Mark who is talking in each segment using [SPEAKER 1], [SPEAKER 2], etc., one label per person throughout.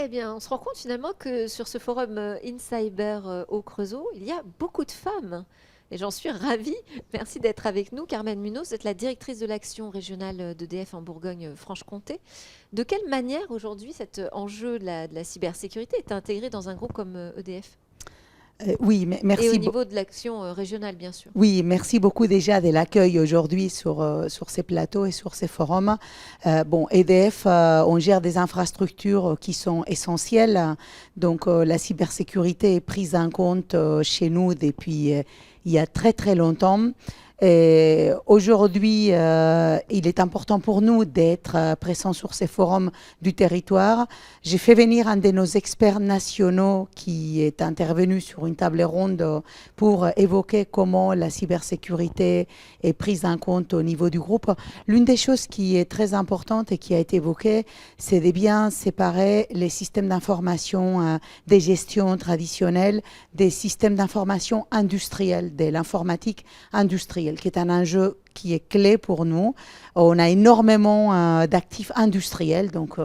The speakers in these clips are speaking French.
[SPEAKER 1] Eh bien, on se rend compte finalement que sur ce forum InCyber au Creusot, il y a beaucoup de femmes. Et j'en suis ravie. Merci d'être avec nous. Carmen Munoz, vous êtes la directrice de l'action régionale d'EDF en Bourgogne-Franche-Comté. De quelle manière aujourd'hui cet enjeu de la cybersécurité est intégré dans un groupe comme EDF?
[SPEAKER 2] Oui,
[SPEAKER 1] Et au
[SPEAKER 2] merci.
[SPEAKER 1] niveau de l'action régionale, bien sûr.
[SPEAKER 2] Oui, merci beaucoup déjà de l'accueil aujourd'hui sur ces plateaux et sur ces forums. Bon, EDF, on gère des infrastructures qui sont essentielles. Donc, la cybersécurité est prise en compte chez nous depuis il y a très, très longtemps. Et aujourd'hui, il est important pour nous d'être présents sur ces forums du territoire. J'ai fait venir un de nos experts nationaux qui est intervenu sur une table ronde pour évoquer comment la cybersécurité est prise en compte au niveau du groupe. L'une des choses qui est très importante et qui a été évoquée, c'est de bien séparer les systèmes d'information des gestions traditionnelles des systèmes d'information industriels, de l'informatique industrielle, qui est un enjeu qui est clé pour nous. On a énormément d'actifs industriels, donc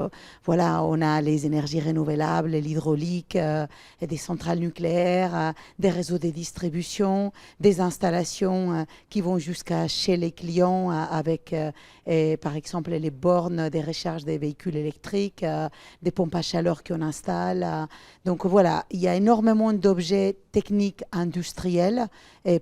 [SPEAKER 2] voilà, on a les énergies renouvelables, l'hydraulique, et des centrales nucléaires, des réseaux de distribution, des installations qui vont jusqu'à chez les clients avec, par exemple, les bornes des recharges des véhicules électriques, des pompes à chaleur qu'on installe. Donc voilà, il y a énormément d'objets techniques industriels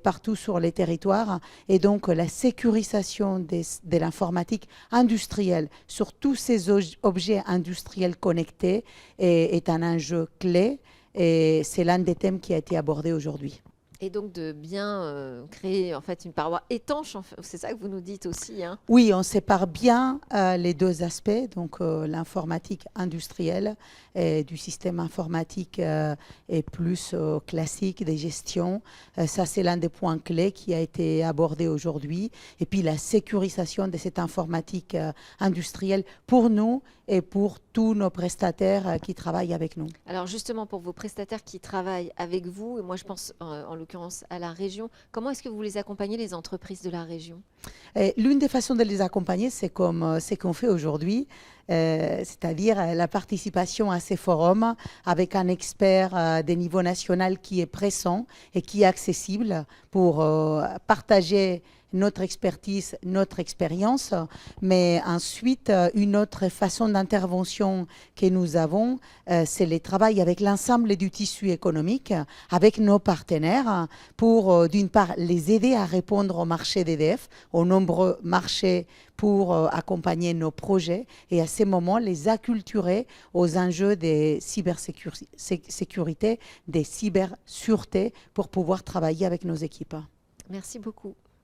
[SPEAKER 2] partout sur les territoires, et donc la sécurisation de l'informatique industrielle sur tous ces objets industriels connectés est un enjeu clé, et c'est l'un des thèmes qui a été abordé aujourd'hui.
[SPEAKER 1] Et donc de bien créer en fait une paroi étanche, c'est ça que vous nous dites aussi, hein?
[SPEAKER 2] Oui, on sépare bien les deux aspects, donc l'informatique industrielle et du système informatique et plus classique des gestions. Ça, c'est l'un des points clés qui a été abordé aujourd'hui. Et puis la sécurisation de cette informatique industrielle pour nous et pour tous nos prestataires qui travaillent avec nous.
[SPEAKER 1] Alors justement, pour vos prestataires qui travaillent avec vous, et moi je pense en l'occurrence à la région, comment est-ce que vous les accompagnez, les entreprises de la région?
[SPEAKER 2] L'une des façons de les accompagner, c'est comme ce qu'on fait aujourd'hui, c'est-à-dire la participation à ces forums avec un expert de niveau national qui est présent et qui est accessible pour partager notre expertise, notre expérience, mais ensuite, une autre façon d'intervention que nous avons, c'est le travail avec l'ensemble du tissu économique, avec nos partenaires, pour, d'une part, les aider à répondre au marché d'EDF, aux nombreux marchés pour accompagner nos projets, et à ces moments, les acculturer aux enjeux des cybersécurité, des cybersuretés, pour pouvoir travailler avec nos équipes.
[SPEAKER 1] Merci beaucoup.